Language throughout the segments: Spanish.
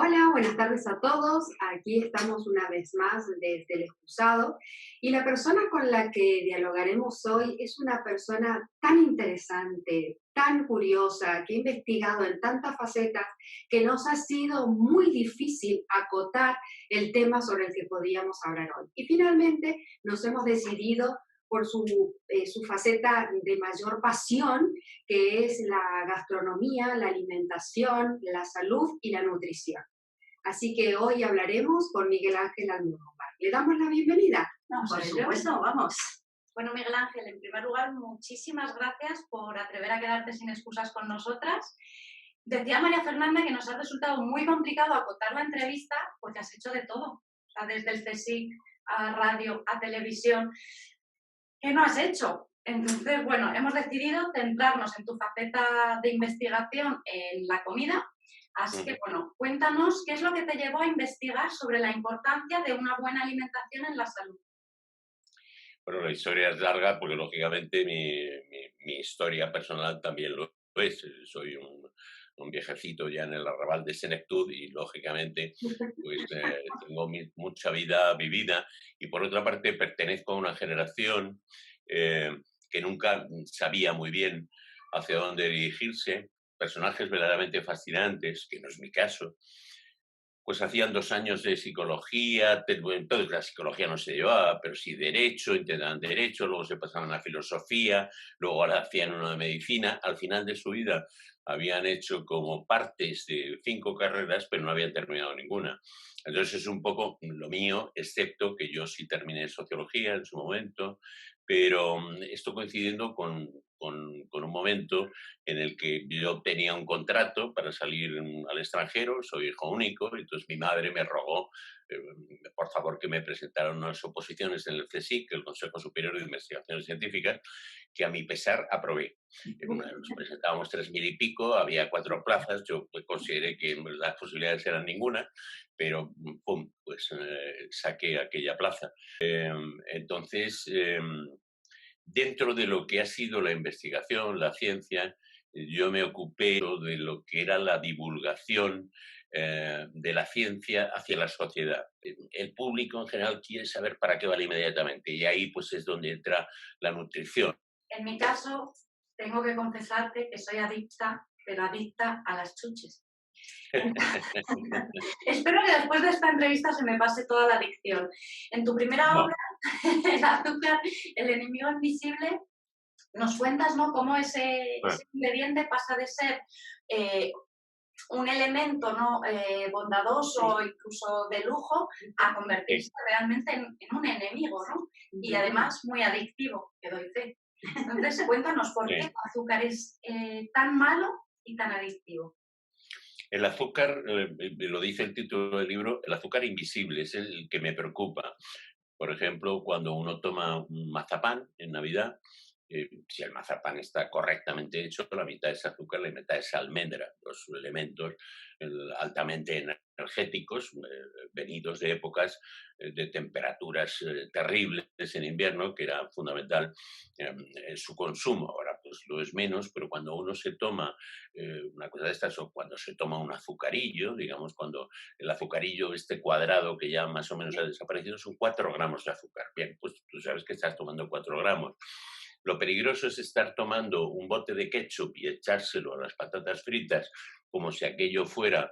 Hola, buenas tardes a todos. Aquí estamos una vez más desde el excusado y la persona con la que dialogaremos hoy es una persona tan interesante, tan curiosa, que ha investigado en tantas facetas que nos ha sido muy difícil acotar el tema sobre el que podíamos hablar hoy. Y finalmente nos hemos decidido por su faceta de mayor pasión, que es la gastronomía, la alimentación, la salud y la nutrición. Así que hoy hablaremos con Miguel Ángel Almodóvar. ¿Le damos la bienvenida? Vamos Por a ello. supuesto, vamos. Bueno, Miguel Ángel, en primer lugar, muchísimas gracias por atrever a quedarte sin excusas con nosotras. Decía María Fernanda que nos ha resultado muy complicado acotar la entrevista porque has hecho de todo. O sea, desde el CSIC a radio, a televisión. ¿Qué no has hecho? Entonces, bueno, hemos decidido centrarnos en tu faceta de investigación en la comida. Así que, bueno, cuéntanos qué es lo que te llevó a investigar sobre la importancia de una buena alimentación en la salud. Bueno, la historia es larga porque lógicamente mi historia personal también lo es. Soy un viejecito ya en el arrabal de Senectud y lógicamente pues tengo mucha vida vivida y por otra parte pertenezco a una generación eh, que nunca sabía muy bien hacia dónde dirigirse. Personajes verdaderamente fascinantes, que no es mi caso, pues hacían 2 años de psicología, entonces la psicología no se llevaba, pero sí derecho, intentaban derecho, luego se pasaban a filosofía, luego ahora hacían uno de medicina. Al final de su vida habían hecho como partes de 5 carreras, pero no habían terminado ninguna. Entonces es un poco lo mío, excepto que yo sí terminé sociología en su momento, pero esto coincidiendo con un momento en el que yo tenía un contrato para salir al extranjero, soy hijo único, entonces mi madre me rogó, eh, por favor, que me presentara unas oposiciones en el CSIC, el Consejo Superior de Investigaciones Científicas, que a mi pesar aprobé. Nos presentábamos 3000 y pico, había 4 plazas, yo pues, consideré que las posibilidades eran ninguna, pero pum, pues saqué aquella plaza. Entonces, dentro de lo que ha sido la investigación, la ciencia, yo me ocupé de lo que era la divulgación de la ciencia hacia la sociedad. El público en general quiere saber para qué vale inmediatamente y ahí pues es donde entra la nutrición. En mi caso, tengo que confesarte que soy adicta, pero adicta a las chuches. Espero que después de esta entrevista se me pase toda la adicción. En tu primera No. obra, El azúcar, el enemigo invisible, nos cuentas, ¿no?, cómo ese ingrediente pasa de ser un elemento, ¿no?, bondadoso, incluso de lujo, a convertirse realmente en un enemigo, ¿no? Y además muy adictivo, que doy fe. Entonces, cuéntanos por qué el azúcar es tan malo y tan adictivo. El azúcar, lo dice el título del libro, el azúcar invisible es el que me preocupa. Por ejemplo, cuando uno toma un mazapán en Navidad, si el mazapán está correctamente hecho, la mitad es azúcar, la mitad es almendra, dos elementos altamente energéticos, venidos de épocas de temperaturas terribles en invierno, que era fundamental su consumo. Ahora pues lo es menos, pero cuando uno se toma una cosa de estas, o cuando se toma un azucarillo, digamos, cuando el azucarillo, este cuadrado que ya más o menos ha desaparecido, son 4 gramos de azúcar. Bien, pues tú sabes que estás tomando 4 gramos. Lo peligroso es estar tomando un bote de ketchup y echárselo a las patatas fritas como si aquello fuera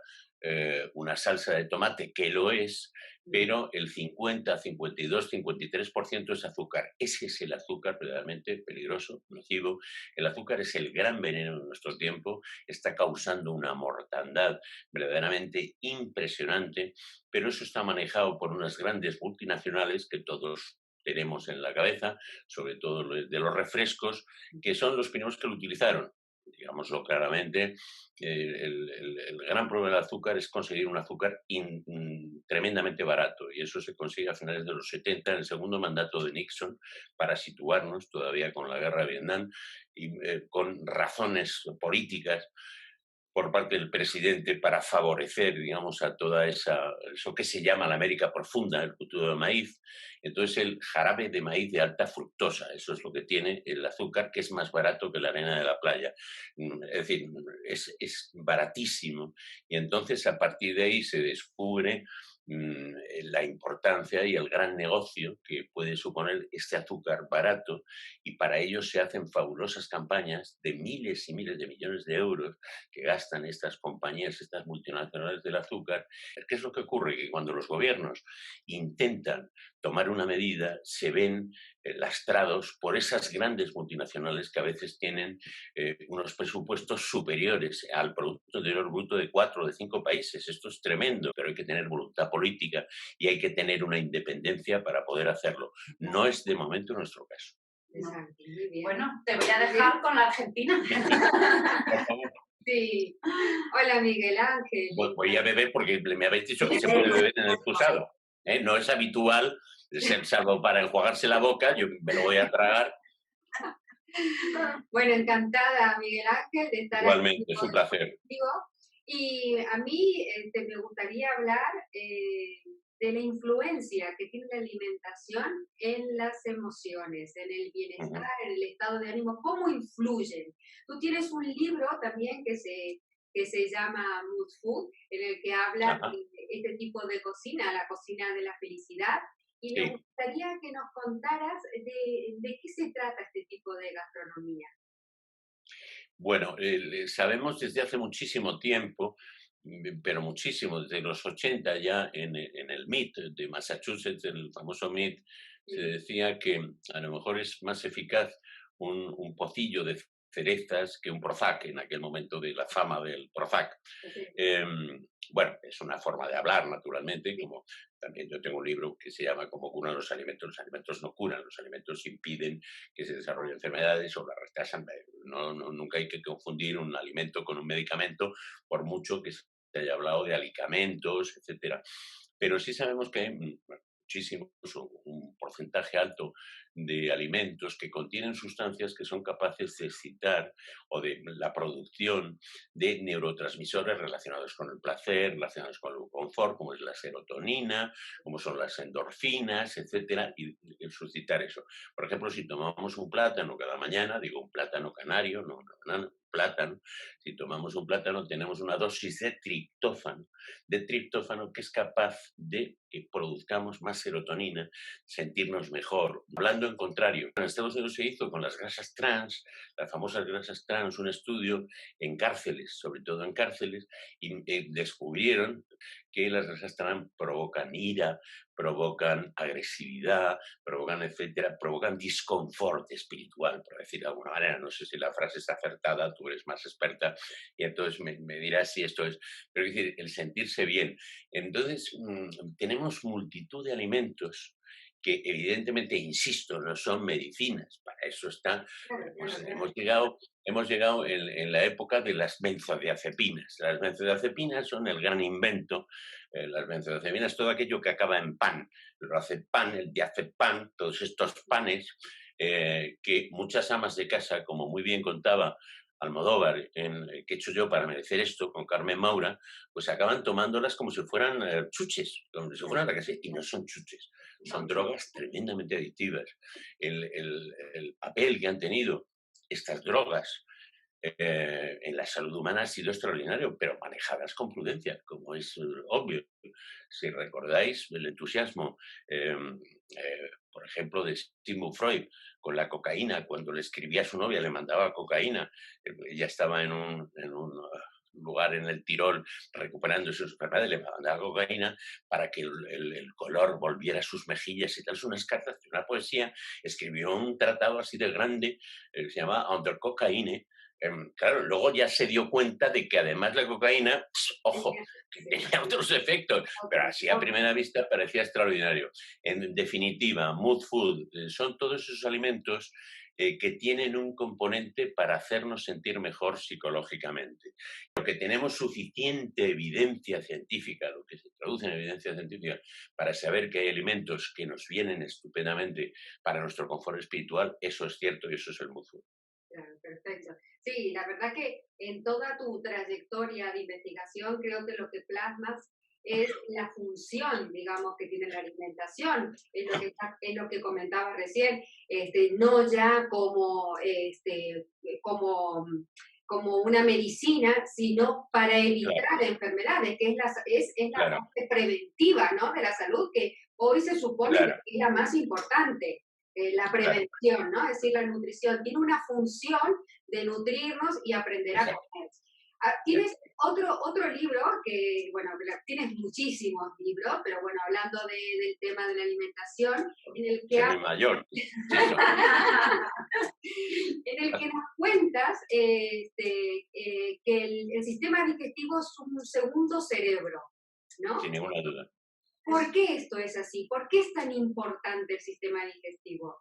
una salsa de tomate, que lo es, pero el 50, 52, 53% es azúcar. Ese es el azúcar verdaderamente peligroso, nocivo. El azúcar es el gran veneno de nuestro tiempo, está causando una mortandad verdaderamente impresionante, pero eso está manejado por unas grandes multinacionales que todos tenemos en la cabeza, sobre todo de los refrescos, que son los primeros que lo utilizaron. Digámoslo claramente, el gran problema del azúcar es conseguir un azúcar tremendamente barato, y eso se consigue a finales de los 70, en el segundo mandato de Nixon, para situarnos todavía con la guerra de Vietnam y con razones políticas, por parte del presidente para favorecer, digamos, a toda eso que se llama la América profunda, el cultivo de maíz. Entonces, el jarabe de maíz de alta fructosa, eso es lo que tiene el azúcar, que es más barato que la arena de la playa. Es decir, es baratísimo. Y entonces, a partir de ahí se descubre la importancia y el gran negocio que puede suponer este azúcar barato, y para ello se hacen fabulosas campañas de miles y miles de millones de euros que gastan estas compañías, estas multinacionales del azúcar. ¿Qué es lo que ocurre? Que cuando los gobiernos intentan tomar una medida, se ven lastrados por esas grandes multinacionales que a veces tienen unos presupuestos superiores al Producto Interior Bruto de 4 o de 5 países. Esto es tremendo, pero hay que tener voluntad política y hay que tener una independencia para poder hacerlo. No es de momento nuestro caso. Exacto, muy bien. Bueno, te voy a dejar con la Argentina. Por favor. Sí. Hola, Miguel Ángel. Voy a beber porque me habéis dicho que se puede beber en el excusado. No es habitual, salvo para enjuagarse la boca, yo me lo voy a tragar. Bueno, encantada, Miguel Ángel, de estar Igualmente, aquí es un placer. contigo. Y a mí me gustaría hablar de la influencia que tiene la alimentación en las emociones, en el bienestar, en el estado de ánimo, cómo influyen. Tú tienes un libro también que se llama Mood Food, en el que habla Ajá. de este tipo de cocina, la cocina de la felicidad. Y me Sí. gustaría que nos contaras de qué se trata este tipo de gastronomía. Bueno, sabemos desde hace muchísimo tiempo, pero muchísimo, desde los 80 ya en el MIT de Massachusetts, el famoso MIT, se Sí, decía que a lo mejor es más eficaz un pocillo de cerezas que un Prozac, en aquel momento de la fama del Prozac. sí, Bueno, es una forma de hablar, naturalmente, sí. como también yo tengo un libro que se llama Cómo curan los alimentos no curan, los alimentos impiden que se desarrollen enfermedades o las retrasan. Nunca hay que confundir un alimento con un medicamento, por mucho que se haya hablado de alicamentos, etcétera. Pero sí sabemos que hay bueno, muchísimos, un porcentaje alto de alimentos que contienen sustancias que son capaces de excitar o de la producción de neurotransmisores relacionados con el placer, relacionados con el confort, como es la serotonina, como son las endorfinas, etcétera, y el suscitar eso. Por ejemplo, si tomamos un plátano cada mañana, digo un plátano canario, no una banana, plátano, si tomamos un plátano tenemos una dosis de triptófano que es capaz de que produzcamos más serotonina, sentirnos mejor. Hablando en contrario, en Estados Unidos se hizo con las grasas trans, las famosas grasas trans, un estudio en cárceles, sobre todo en cárceles, y descubrieron que las grasas trans provocan ira, provocan agresividad, provocan, etcétera, provocan disconfort espiritual, por decir de alguna manera. No sé si la frase está acertada, tú eres más experta y entonces me dirás si esto es, pero es decir, el sentirse bien. Entonces, tenemos multitud de alimentos que evidentemente, insisto, no son medicinas, para eso está, Claro, pues claro, claro. hemos llegado en la época de las benzodiazepinas. Las benzodiazepinas son el gran invento, las benzodiazepinas, todo aquello que acaba en pan, el lorazepam, el diazepam, todos estos panes que muchas amas de casa, como muy bien contaba Almodóvar, en ¿Qué he hecho yo para merecer esto?, con Carmen Maura, pues acaban tomándolas como si fueran chuches, como si fueran la que sea, y no son chuches, son drogas tremendamente adictivas. El papel que han tenido estas drogas en la salud humana ha sido extraordinario, pero manejadas con prudencia, como es obvio. Si recordáis el entusiasmo, por ejemplo, de Sigmund Freud con la cocaína, cuando le escribía a su novia, le mandaba cocaína, ella estaba en un lugar en el Tirol recuperando sus enfermedades, le mandaba cocaína para que el color volviera a sus mejillas y tal. Son unas cartas de una poesía. Escribió un tratado así de grande, se llama Under Cocaine. Claro, luego ya se dio cuenta de que además la cocaína, ojo, que Sí, tenía otros efectos, pero así a primera vista parecía extraordinario. En definitiva, Mood Food son todos esos alimentos que tienen un componente para hacernos sentir mejor psicológicamente. Porque tenemos suficiente evidencia científica, lo que se traduce en evidencia científica, para saber que hay alimentos que nos vienen estupendamente para nuestro confort espiritual, eso es cierto y eso es el Mood Food. Claro, perfecto. Sí, la verdad que en toda tu trayectoria de investigación creo que lo que plasmas es la función, digamos, que tiene la alimentación, es lo que comentaba recién, no ya como, como una medicina, sino para Claro, evitar enfermedades, que es la claro, parte preventiva, ¿no? De la salud, que hoy se supone que claro, es la más importante, la claro, prevención, ¿no? Es decir, la nutrición tiene una función de nutrirnos y aprender a exacto. comer. Ah, tienes otro libro que, bueno, tienes muchísimos libros, pero bueno, hablando del tema de la alimentación, en el que Soy muy mayor, es eso. en el que nos cuentas que el sistema digestivo es un segundo cerebro, Sin ¿no? ninguna duda. ¿Por qué esto es así? ¿Por qué es tan importante el sistema digestivo?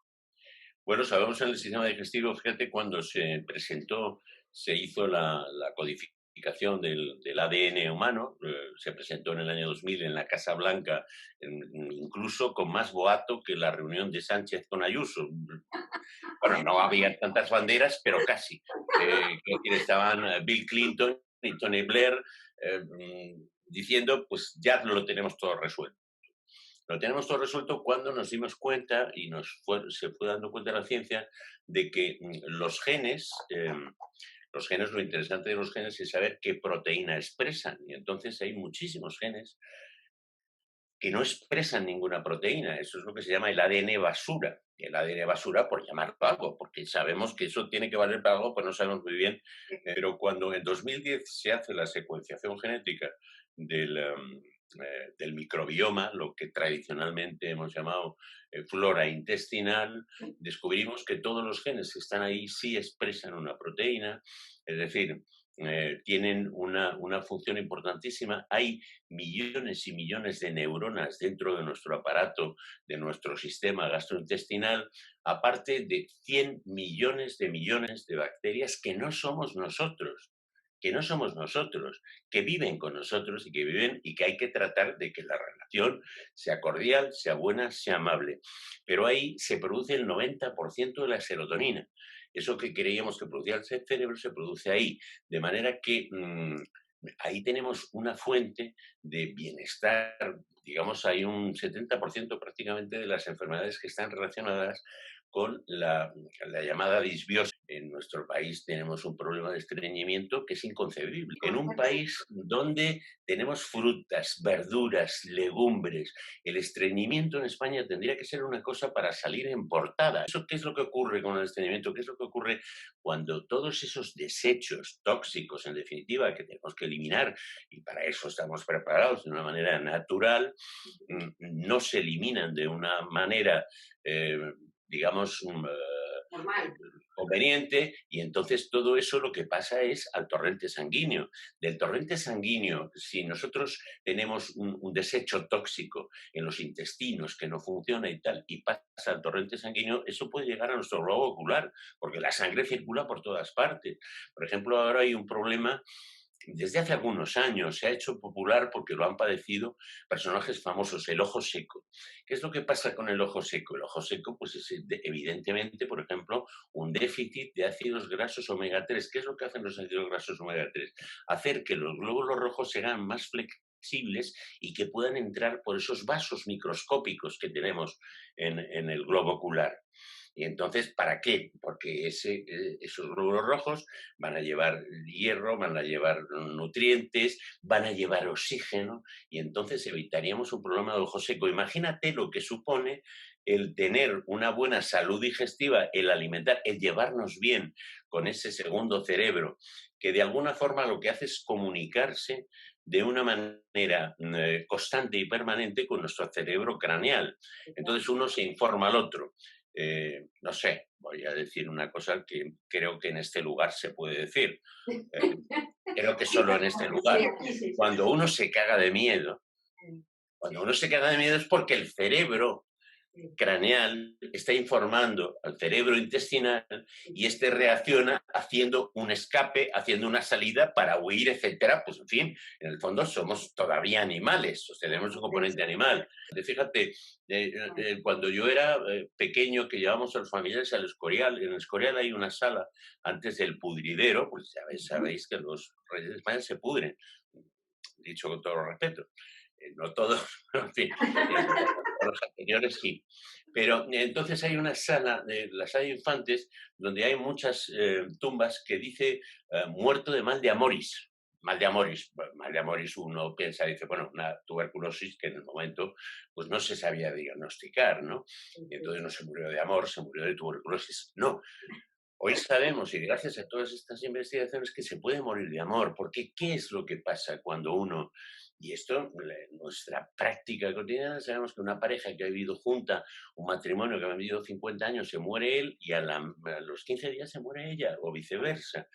Bueno, sabemos en el sistema digestivo, fíjate, cuando se presentó, se hizo la codificación del ADN humano, se presentó en el año 2000 en la Casa Blanca, incluso con más boato que la reunión de Sánchez con Ayuso. Bueno, no había tantas banderas, pero casi. Quiero decir, estaban Bill Clinton y Tony Blair diciendo, pues ya lo tenemos todo resuelto. Lo tenemos todo resuelto cuando nos dimos cuenta y se fue dando cuenta la ciencia de que los genes, lo interesante de los genes es saber qué proteína expresan. Y entonces hay muchísimos genes que no expresan ninguna proteína. Eso es lo que se llama el ADN basura. El ADN basura por llamarlo algo, porque sabemos que eso tiene que valer para algo, pero no sabemos muy bien. Pero cuando en 2010 se hace la secuenciación genética del microbioma, lo que tradicionalmente hemos llamado flora intestinal, descubrimos que todos los genes que están ahí sí expresan una proteína, es decir, tienen una función importantísima. Hay millones y millones de neuronas dentro de nuestro aparato, de nuestro sistema gastrointestinal, aparte de 100 millones de bacterias que no somos nosotros, que viven con nosotros y que viven y que hay que tratar de que la relación sea cordial, sea buena, sea amable. Pero ahí se produce el 90% de la serotonina. Eso que creíamos que producía el cerebro se produce ahí, de manera que ahí tenemos una fuente de bienestar. Digamos, hay un 70% prácticamente de las enfermedades que están relacionadas con la llamada disbiosis. En nuestro país tenemos un problema de estreñimiento que es inconcebible. En un país donde tenemos frutas, verduras, legumbres, el estreñimiento en España tendría que ser una cosa para salir en portada. ¿Eso qué es lo que ocurre con el estreñimiento? ¿Qué es lo que ocurre cuando todos esos desechos tóxicos, en definitiva, que tenemos que eliminar, y para eso estamos preparados de una manera natural, no se eliminan de una manera, eh, digamos, Normal. conveniente, y entonces todo eso lo que pasa es al torrente sanguíneo. Del torrente sanguíneo, si nosotros tenemos un desecho tóxico en los intestinos que no funciona y tal, y pasa al torrente sanguíneo, eso puede llegar a nuestro globo ocular, porque la sangre circula por todas partes. Por ejemplo, ahora hay un problema. Desde hace algunos años se ha hecho popular porque lo han padecido personajes famosos, el ojo seco. ¿Qué es lo que pasa con el ojo seco? El ojo seco, pues es evidentemente, por ejemplo, un déficit de ácidos grasos omega 3. ¿Qué es lo que hacen los ácidos grasos omega 3? Hacer que los glóbulos rojos sean más flexibles y que puedan entrar por esos vasos microscópicos que tenemos en el globo ocular. Y entonces, ¿para qué? Porque esos glóbulos rojos van a llevar hierro, van a llevar nutrientes, van a llevar oxígeno, y entonces evitaríamos un problema de ojo seco. Imagínate lo que supone el tener una buena salud digestiva, el alimentar, el llevarnos bien con ese segundo cerebro, que de alguna forma lo que hace es comunicarse de una manera constante y permanente con nuestro cerebro craneal. Entonces uno se informa al otro. No sé, voy a decir una cosa que creo que en este lugar se puede decir. Eh, Creo que solo en este Sí, lugar. aquí sí. Cuando uno se caga de miedo, cuando uno se caga de miedo es porque el cerebro craneal está informando al cerebro intestinal y este reacciona haciendo un escape, haciendo una salida para huir, etcétera. Pues en fin, en el fondo somos todavía animales, o sea, tenemos un componente animal. Fíjate, cuando yo era pequeño, que llevábamos a los familiares al Escorial, en el Escorial hay una sala antes del pudridero, pues sabéis que los reyes de España se pudren, dicho con todo respeto. No todos, en fin, los anteriores sí. Pero entonces hay una sala, la sala de infantes, donde hay muchas tumbas que dice muerto de mal de amoris. Mal de amoris. Bueno, mal de amoris uno piensa, dice, bueno, una tuberculosis que en el momento pues no se sabía diagnosticar, ¿no? Y entonces no se murió de amor, se murió de tuberculosis. No. Hoy sabemos, y gracias a todas estas investigaciones, que se puede morir de amor, porque ¿qué es lo que pasa cuando uno, y esto en nuestra práctica cotidiana, sabemos que una pareja que ha vivido junta, un matrimonio que ha vivido 50 años, se muere él y a los 15 días se muere ella, o viceversa.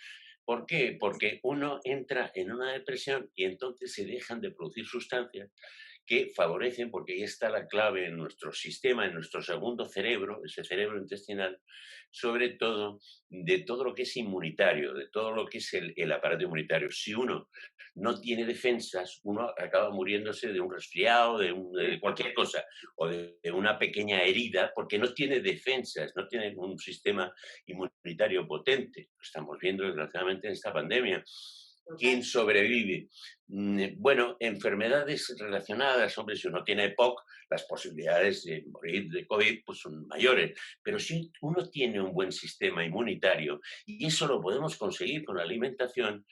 ¿Por qué? Porque uno entra en una depresión y entonces se dejan de producir sustancias que favorecen, porque ahí está la clave en nuestro sistema, en nuestro segundo cerebro, ese cerebro intestinal, sobre todo de todo lo que es inmunitario, de todo lo que es el aparato inmunitario. Si uno no tiene defensas, uno acaba muriéndose de un resfriado, de cualquier cosa, o de una pequeña herida, porque no tiene defensas, no tiene un sistema inmunitario potente. Lo estamos viendo desgraciadamente en esta pandemia. ¿Quién sobrevive? Bueno, enfermedades relacionadas, hombre, si uno tiene EPOC, las posibilidades de morir de COVID pues, son mayores. Pero si uno tiene un buen sistema inmunitario, y eso lo podemos conseguir con la alimentación,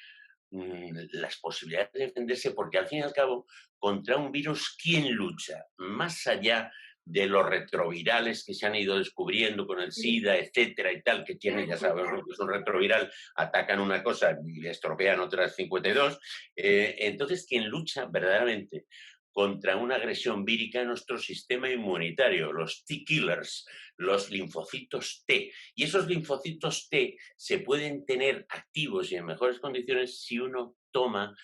las posibilidades de defenderse, porque al fin y al cabo, contra un virus, ¿quién lucha? Más allá de los retrovirales que se han ido descubriendo con el SIDA, etcétera y tal, que tienen, ya sabemos lo que es un retroviral, atacan una cosa y le estropean otras 52. Entonces, quien lucha verdaderamente contra una agresión vírica en nuestro sistema inmunitario, los T-killers, los linfocitos T. Y esos linfocitos T se pueden tener activos y en mejores condiciones si uno toma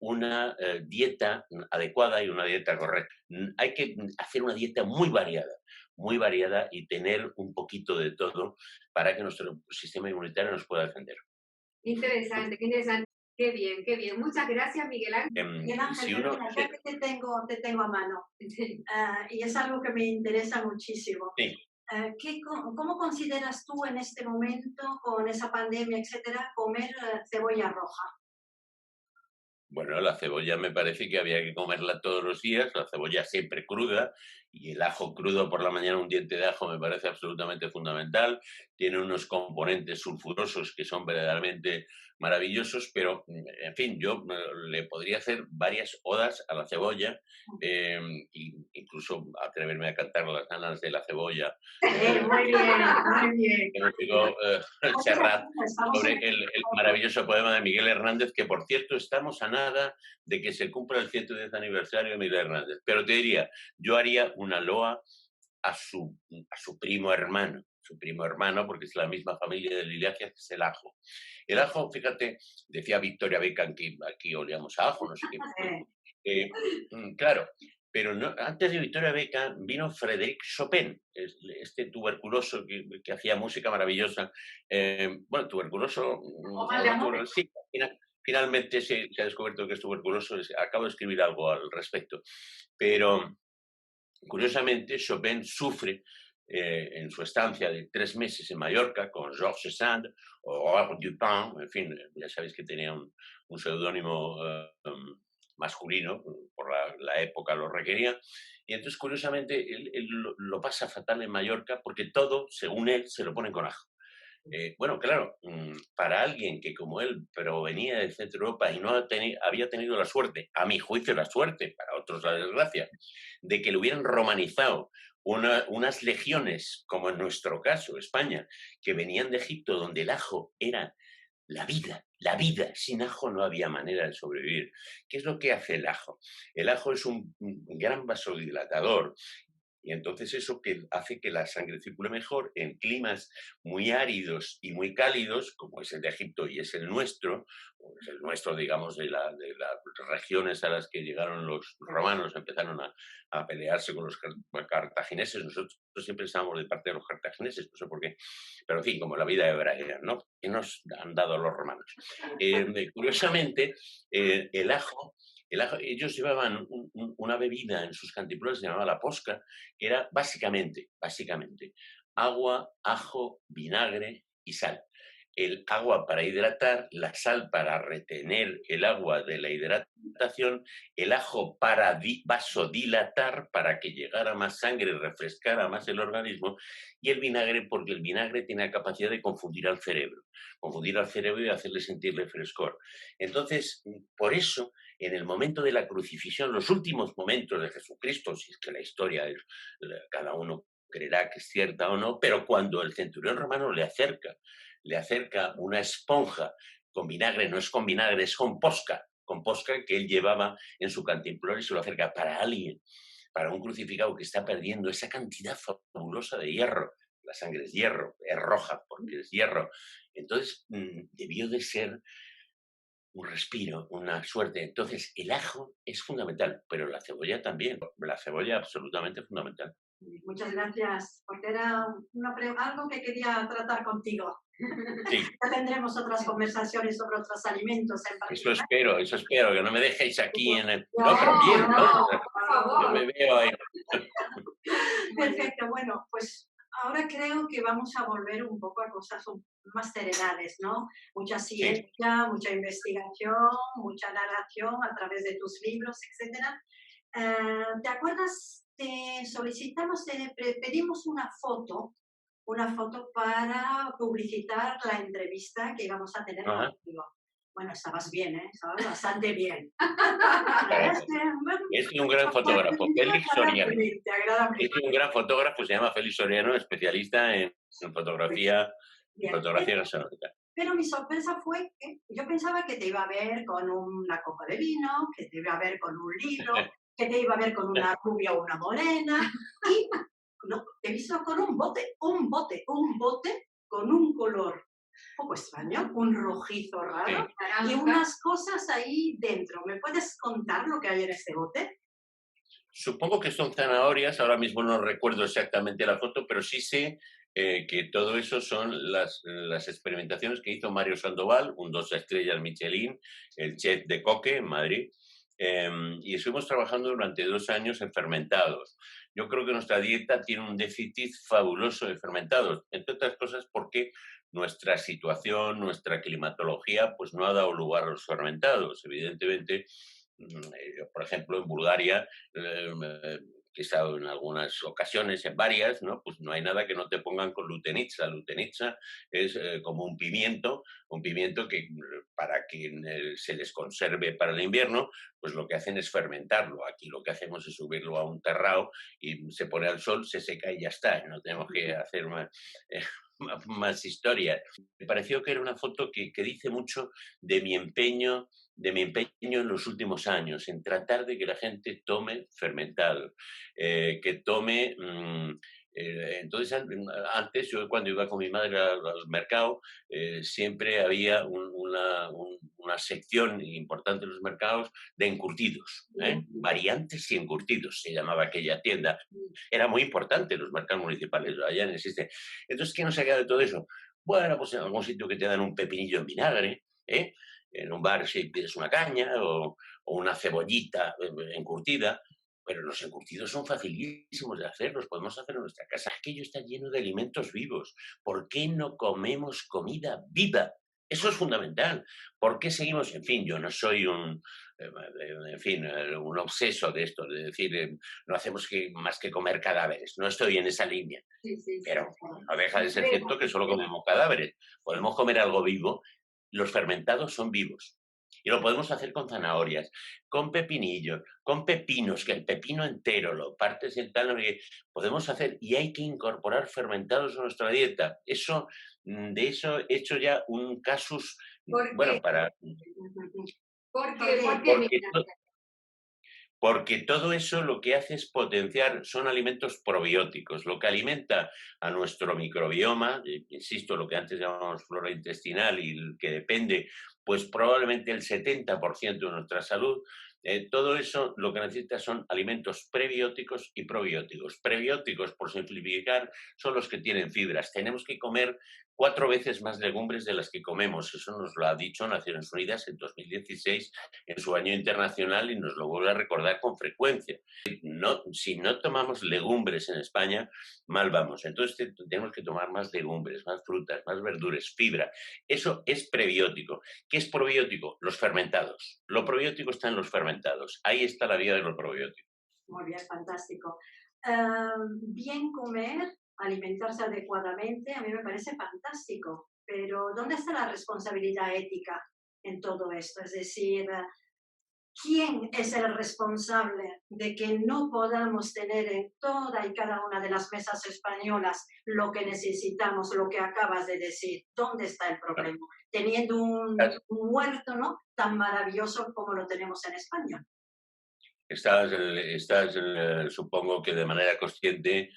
una dieta adecuada y una dieta correcta. Hay que hacer una dieta muy variada y tener un poquito de todo para que nuestro sistema inmunitario nos pueda defender. Interesante, qué interesante. Qué bien, qué bien. Muchas gracias, Miguel Ángel. Miguel Ángel, Si uno, perdona, ya que te tengo a mano, y es algo que me interesa muchísimo. sí. ¿Cómo consideras tú en este momento, con esa pandemia, etcétera, comer cebolla roja? Bueno, la cebolla me parece que había que comerla todos los días, la cebolla siempre cruda, y el ajo crudo por la mañana, un diente de ajo me parece absolutamente fundamental. Tiene unos componentes sulfurosos que son verdaderamente maravillosos, pero en fin, yo le podría hacer varias odas a la cebolla, e incluso atreverme a cantar las ganas de la cebolla. Muy bien, muy bien. Que nos llegó Serrat Estamos sobre en- el maravilloso poema de Miguel Hernández, que por cierto estamos a nada de que se cumpla el 110 aniversario de Miguel Hernández. Pero te diría, yo haría una loa a su primo hermano, porque es la misma familia de Liliaceae, que es el ajo. El ajo, fíjate, decía Victoria Beckham que aquí olíamos a ajo, no sé qué. Claro, pero antes de Victoria Beckham vino Frédéric Chopin, este tuberculoso que hacía música maravillosa. Bueno, tuberculoso, mal de amor. sí, finalmente se ha descubierto que es tuberculoso. Acabo de escribir algo al respecto. Pero curiosamente, Chopin sufre en su estancia de 3 meses en Mallorca con Georges Sand o Aurore Dupin, en fin, ya sabéis que tenía un seudónimo masculino, por la época lo requería, y entonces curiosamente él lo pasa fatal en Mallorca porque todo, según él, se lo ponen con ajo. Bueno, claro, para alguien que como él provenía del centro de Europa y no había tenido la suerte, a mi juicio la suerte, para otros la desgracia, de que le hubieran romanizado unas legiones, como en nuestro caso, España, que venían de Egipto, donde el ajo era la vida, la vida. Sin ajo no había manera de sobrevivir. ¿Qué es lo que hace el ajo? El ajo es un gran vasodilatador Y entonces eso que hace que la sangre circule mejor en climas muy áridos y muy cálidos, como es el de Egipto y es el nuestro, o es el nuestro, digamos, de las regiones a las que llegaron los romanos, empezaron a pelearse con los cartagineses. Nosotros siempre estábamos de parte de los cartagineses, no sé por qué, pero en fin, como la vida hebrea, ¿no? ¿Qué nos han dado los romanos? Curiosamente, el ajo, ellos llevaban una bebida en sus cantimploras, se llamaba la posca, que era básicamente, agua, ajo, vinagre y sal. El agua para hidratar, la sal para retener el agua de la hidratación, el ajo para vasodilatar, para que llegara más sangre y refrescara más el organismo, y el vinagre porque el vinagre tiene la capacidad de confundir al cerebro y hacerle sentirle frescor. Entonces, por eso, en el momento de la crucifixión, los últimos momentos de Jesucristo, si es que la historia es, cada uno creerá que es cierta o no, pero cuando el centurión romano le acerca una esponja con vinagre, no es con vinagre, es con posca que él llevaba en su cantimplora y se lo acerca para alguien, para un crucificado que está perdiendo esa cantidad fabulosa de hierro. La sangre es roja porque es hierro. Entonces, debió de ser un respiro, una suerte. Entonces, el ajo es fundamental, pero la cebolla también. La cebolla absolutamente fundamental. Muchas gracias, porque era algo que quería tratar contigo. Sí. Ya tendremos otras conversaciones sobre otros alimentos en particular. Eso espero, que no me dejéis aquí en el... No, pero bien, no, por favor. Yo me veo ahí. Perfecto, bueno, pues ahora creo que vamos a volver un poco a cosas más serenales, ¿no? Mucha ciencia, mucha investigación, mucha narración a través de tus libros, etcétera. ¿Te acuerdas? Te solicitamos, pedimos una foto para publicitar la entrevista que íbamos a tener contigo. Bueno, estabas bien, ¿eh? Estabas bastante bien. Es un gran fotógrafo, Félix Soriano. Es un gran fotógrafo, se llama Félix Soriano, especialista en fotografía gastronómica. Pero mi sorpresa fue que yo pensaba que te iba a ver con una copa de vino, que te iba a ver con un libro, que te iba a ver con una rubia o una morena, y no, te he visto con un bote con un color un poco extraño, un rojizo raro, y unas cosas ahí dentro. ¿Me puedes contar lo que hay en este bote? Supongo que son zanahorias, ahora mismo no recuerdo exactamente la foto, pero sí sé que todo eso son las experimentaciones que hizo Mario Sandoval, un 2 estrellas Michelin, el chef de Coque en Madrid, y estuvimos trabajando durante 2 años en fermentados. Yo creo que nuestra dieta tiene un déficit fabuloso de fermentados, entre otras cosas porque nuestra situación, nuestra climatología, pues no ha dado lugar a los fermentados. Evidentemente, por ejemplo, en Bulgaria, que he estado en algunas ocasiones, en varias, ¿no? Pues no hay nada que no te pongan con lutenitsa. Lutenitsa es como un pimiento que para que se les conserve para el invierno, pues lo que hacen es fermentarlo. Aquí lo que hacemos es subirlo a un terrao y se pone al sol, se seca y ya está. No tenemos que hacer más historias. Me pareció que era una foto que dice mucho de mi empeño en los últimos años, en tratar de que la gente tome fermentado, que tome... entonces, antes, yo cuando iba con mi madre al mercado, siempre había una sección importante en los mercados de encurtidos, variantes y encurtidos, se llamaba aquella tienda. Era muy importante en los mercados municipales, allá no existe. Entonces, ¿qué nos ha quedado de todo eso? Bueno, pues en algún sitio que te dan un pepinillo en vinagre, en un bar si pides una caña o una cebollita encurtida, pero los encurtidos son facilísimos de hacer, los podemos hacer en nuestra casa. Aquello está lleno de alimentos vivos. ¿Por qué no comemos comida viva? Eso es fundamental. ¿Por qué seguimos? En fin, yo no soy un obseso de esto, de decir, no hacemos más que comer cadáveres. No estoy en esa línea. Pero no deja de ser cierto que solo comemos cadáveres. Podemos comer algo vivo. Los fermentados son vivos. Y lo podemos hacer con zanahorias, con pepinillos, con pepinos, que el pepino entero lo partes en tal, podemos hacer, y hay que incorporar fermentados a nuestra dieta. De eso he hecho ya un casus, bueno, para... Porque porque todo eso lo que hace es potenciar, son alimentos probióticos, lo que alimenta a nuestro microbioma, insisto, lo que antes llamábamos flora intestinal y el que depende, pues probablemente el 70% de nuestra salud. Todo eso lo que necesita son alimentos prebióticos y probióticos. Prebióticos, por simplificar, son los que tienen fibras. Tenemos que comer 4 veces más legumbres de las que comemos. Eso nos lo ha dicho Naciones Unidas en 2016 en su año internacional y nos lo vuelve a recordar con frecuencia. No, si no tomamos legumbres en España, mal vamos. Entonces tenemos que tomar más legumbres, más frutas, más verduras, fibra. Eso es prebiótico. ¿Qué es probiótico? Los fermentados. Lo probiótico está en los fermentados. Ahí está la vía de lo probiótico. Muy bien, fantástico. Bien comer, alimentarse adecuadamente, a mí me parece fantástico, pero ¿dónde está la responsabilidad ética en todo esto? Es decir, ¿quién es el responsable de que no podamos tener en toda y cada una de las mesas españolas lo que necesitamos, lo que acabas de decir? ¿Dónde está el problema? Teniendo un huerto, ¿no?, tan maravilloso como lo tenemos en España. Estás supongo que de manera consciente,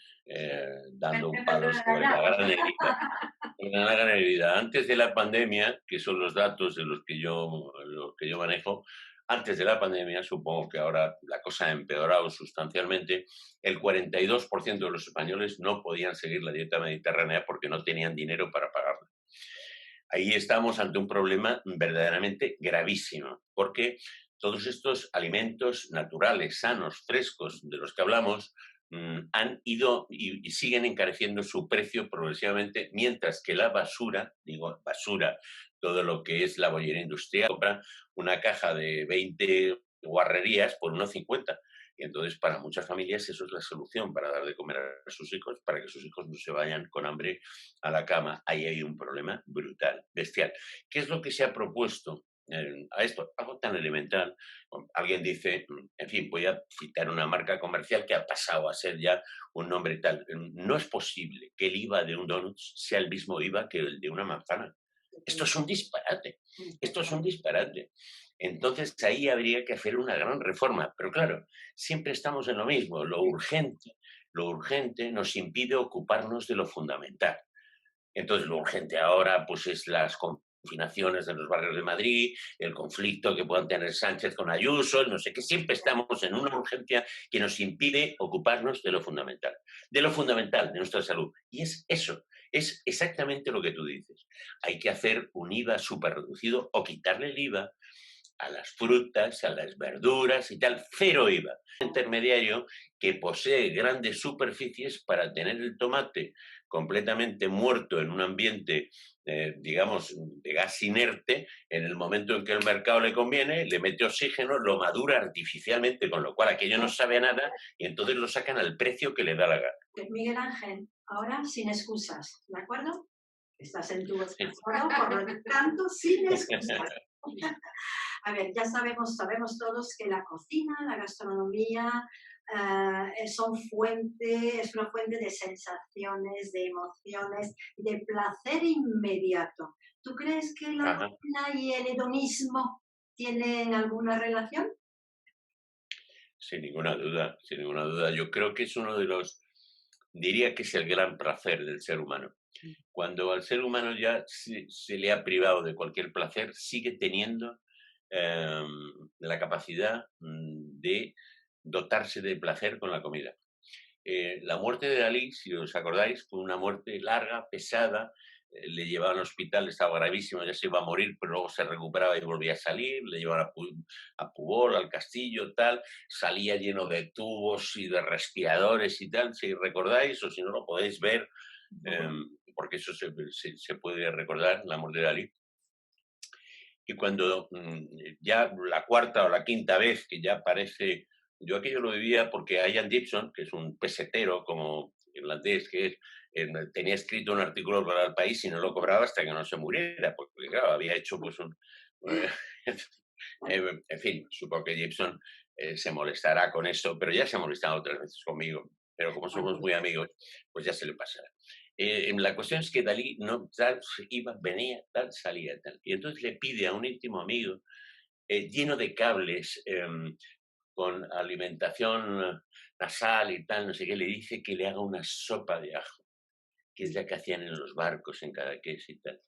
dando un palo sobre la gran herida. La gran herida. Antes de la pandemia, que son los datos de los que yo manejo, antes de la pandemia, supongo que ahora la cosa ha empeorado sustancialmente, el 42% de los españoles no podían seguir la dieta mediterránea porque no tenían dinero para pagarla. Ahí estamos ante un problema verdaderamente gravísimo, porque todos estos alimentos naturales, sanos, frescos, de los que hablamos, han ido y siguen encareciendo su precio progresivamente, mientras que la basura, digo basura, todo lo que es la bollería industrial, compra una caja de 20 guarrerías por 1,50. Y entonces para muchas familias eso es la solución para dar de comer a sus hijos, para que sus hijos no se vayan con hambre a la cama. Ahí hay un problema brutal, bestial. ¿Qué es lo que se ha propuesto a esto? Algo tan elemental. Alguien dice, en fin, voy a citar una marca comercial que ha pasado a ser ya un nombre tal. No es posible que el IVA de un donut sea el mismo IVA que el de una manzana. Esto es un disparate. Esto es un disparate. Entonces ahí habría que hacer una gran reforma. Pero claro, siempre estamos en lo mismo. Lo urgente nos impide ocuparnos de lo fundamental. Entonces lo urgente ahora pues es las confinaciones de los barrios de Madrid, el conflicto que puedan tener Sánchez con Ayuso, no sé qué. Siempre estamos en una urgencia que nos impide ocuparnos de lo fundamental, de nuestra salud. Y es eso, es exactamente lo que tú dices. Hay que hacer un IVA súper reducido o quitarle el IVA a las frutas, a las verduras y tal, cero IVA. Un intermediario que posee grandes superficies para tener el tomate completamente muerto en un ambiente, digamos, de gas inerte, en el momento en que el mercado le conviene, le mete oxígeno, lo madura artificialmente, con lo cual aquello no sabe a nada y entonces lo sacan al precio que le da la gana. Miguel Ángel, ahora sin excusas, ¿de acuerdo? Estás en tu foro, por lo tanto, sin excusas. A ver, ya sabemos todos que la cocina, la gastronomía, es una fuente de sensaciones, de emociones, de placer inmediato. ¿Tú crees que la cocina y el hedonismo tienen alguna relación? Sin ninguna duda, sin ninguna duda. Yo creo que es diría que es el gran placer del ser humano. Cuando al ser humano ya se le ha privado de cualquier placer, sigue teniendo la capacidad de dotarse de placer con la comida. La muerte de Dalí, si os acordáis, fue una muerte larga, pesada, le llevaban al hospital, estaba gravísimo, ya se iba a morir, pero luego se recuperaba y volvía a salir, le llevaban a Pujol, al castillo, tal, salía lleno de tubos y de respiradores y tal, si recordáis, o si no lo podéis ver, porque eso se puede recordar, la muerte de Dalí. Y cuando ya la cuarta o la quinta vez que ya aparece, yo aquello lo vivía porque Ian Gibson, que es un pesetero como irlandés, que es, tenía escrito un artículo para El País y no lo cobraba hasta que no se muriera, porque claro, había hecho pues en fin, supongo que Gibson se molestará con eso, pero ya se ha molestado otras veces conmigo, pero como somos muy amigos, pues ya se le pasará. La cuestión es que Dalí no tal, iba, venía, tal, salía, tal. Y entonces le pide a un íntimo amigo, lleno de cables, con alimentación nasal y tal, no sé qué, le dice que le haga una sopa de ajo, que es la que hacían en los barcos en Cadaqués y tal.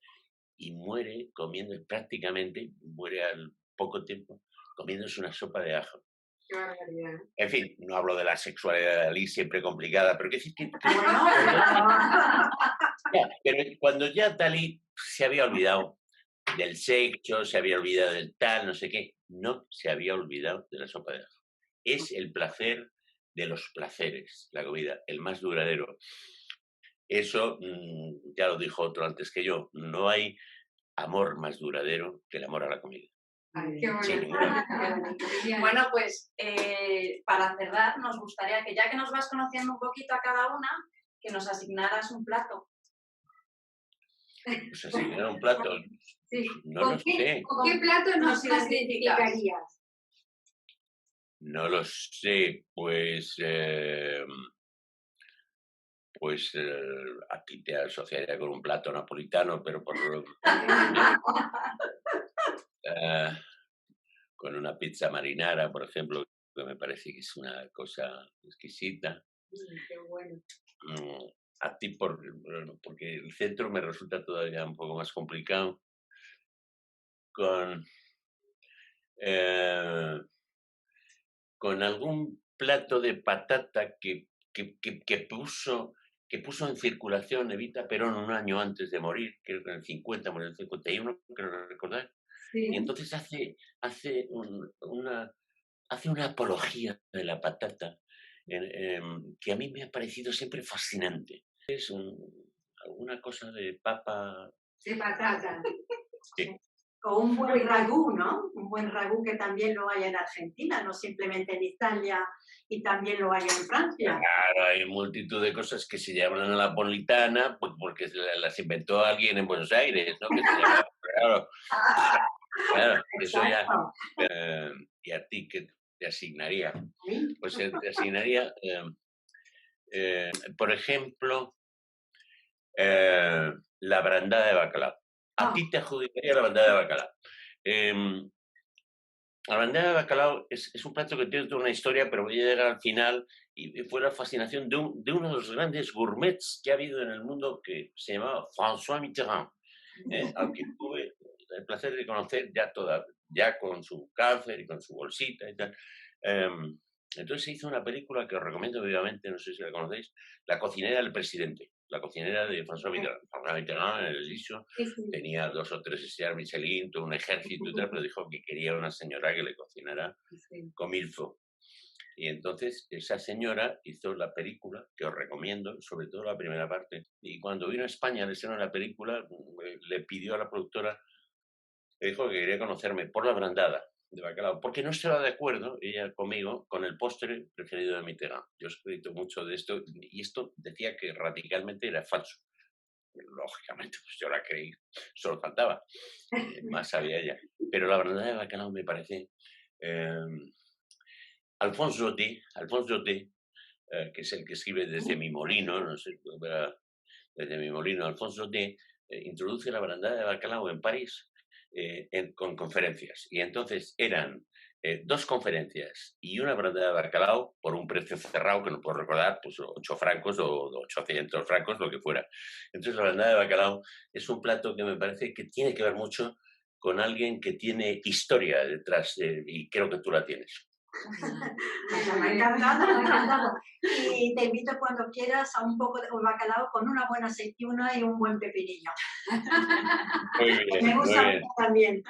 Y muere comiendo, prácticamente muere al poco tiempo, comiéndose una sopa de ajo. Qué barbaridad. En fin, no hablo de la sexualidad de Dalí, siempre complicada, pero pero cuando ya Dalí se había olvidado del sexo, se había olvidado del tal, no sé qué, no se había olvidado de la sopa de ajo. Es el placer de los placeres, la comida, el más duradero. Eso ya lo dijo otro antes que yo, no hay amor más duradero que el amor a la comida. Ay, qué Sin bonito. ninguna Qué bonito. Viviana. Bueno, pues para cerrar, nos gustaría que ya que nos vas conociendo un poquito a cada una, que nos asignaras un plato. Pues asignar un plato, Sí. no lo sé. ¿Con qué plato nos identificarías? No lo sé, pues a ti te asociaría con un plato napolitano, pero con una pizza marinara, por ejemplo, que me parece que es una cosa exquisita. Qué bueno. A ti, porque el centro me resulta todavía un poco más complicado. Con algún plato de patata que puso en circulación Evita Perón un año antes de morir, creo que en el 50, murió en el 51, creo recordar. Sí. Y entonces hace una apología de la patata que a mí me ha parecido siempre fascinante. Es alguna cosa de papa. De patata. Sí. O un buen ragú, ¿no? Un buen ragú que también lo hay en Argentina, no simplemente en Italia, y también lo hay en Francia. Claro, hay multitud de cosas que se llaman a la napolitana, pues porque las inventó alguien en Buenos Aires, ¿no? Que se llama, claro, eso ya. ¿Y a ti qué te asignaría? ¿Sí? Pues te asignaría, por ejemplo, la brandada de bacalao. A ti te adjudicaría la brandada de bacalao. La brandada de bacalao es un plato que tiene toda una historia, pero voy a llegar al final, y fue la fascinación de uno de los grandes gourmets que ha habido en el mundo, que se llamaba François Mitterrand, al que tuve el placer de conocer ya con su cáncer y con su bolsita y tal. Entonces se hizo una película que os recomiendo vivamente, no sé si la conocéis, La cocinera del presidente, la cocinera de François Mitterrand. François Mitterrand en el inicio tenía 2 o 3 estrellas Michelin, todo un ejército y tal, pero dijo que quería una señora que le cocinara comme il faut. Y entonces esa señora hizo la película, que os recomiendo, sobre todo la primera parte. Y cuando vino a España al estreno de la película, le pidió a la productora, le dijo que quería conocerme por la brandada de bacalao, porque no estaba de acuerdo ella conmigo con el postre preferido de Mitterrand. Yo he escrito mucho de esto, y esto decía que radicalmente era falso. Lógicamente, pues yo la creí, solo faltaba, más sabía ella. Pero la brandada de bacalao me parece... Alphonse Daudet, que es el que escribe Desde mi molino, no sé, Desde mi molino, Alphonse Daudet introduce la brandada de bacalao en París con conferencias. Y entonces eran 2 conferencias y una brandada de bacalao por un precio cerrado, que no puedo recordar, pues 8 francos o 800 francos, lo que fuera. Entonces la brandada de bacalao es un plato que me parece que tiene que ver mucho con alguien que tiene historia detrás, y creo que tú la tienes. Me ha encantado, me ha encantado. Y te invito cuando quieras a un poco de bacalao con una buena aceituna y un buen pepinillo. Muy bien, Me gusta muy bien. mucho también.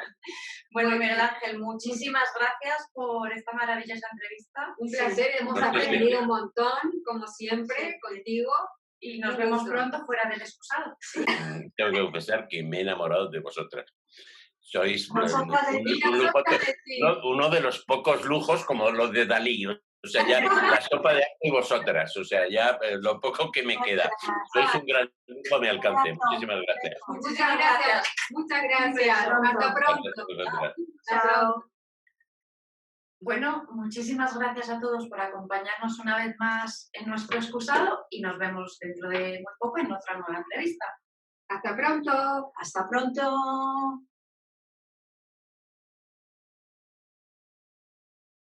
Bueno, Miguel Ángel, muchísimas gracias por esta maravillosa entrevista. Un placer, hemos aprendido un montón, como siempre, contigo. Y nos vemos pronto fuera del excusado. Tengo que confesar que me he enamorado de vosotras. Sois uno de los pocos lujos como los de Dalí. O sea, ya la sopa de ajo y vosotras. O sea, ya lo poco que me queda. Sois un gran lujo a mi alcance. Muchísimas gracias. Muchas gracias. Muchas gracias. Hasta pronto. Chao. Bueno, muchísimas gracias a todos por acompañarnos una vez más en nuestro excusado y nos vemos dentro de muy poco en otra nueva entrevista. Hasta pronto. Hasta pronto.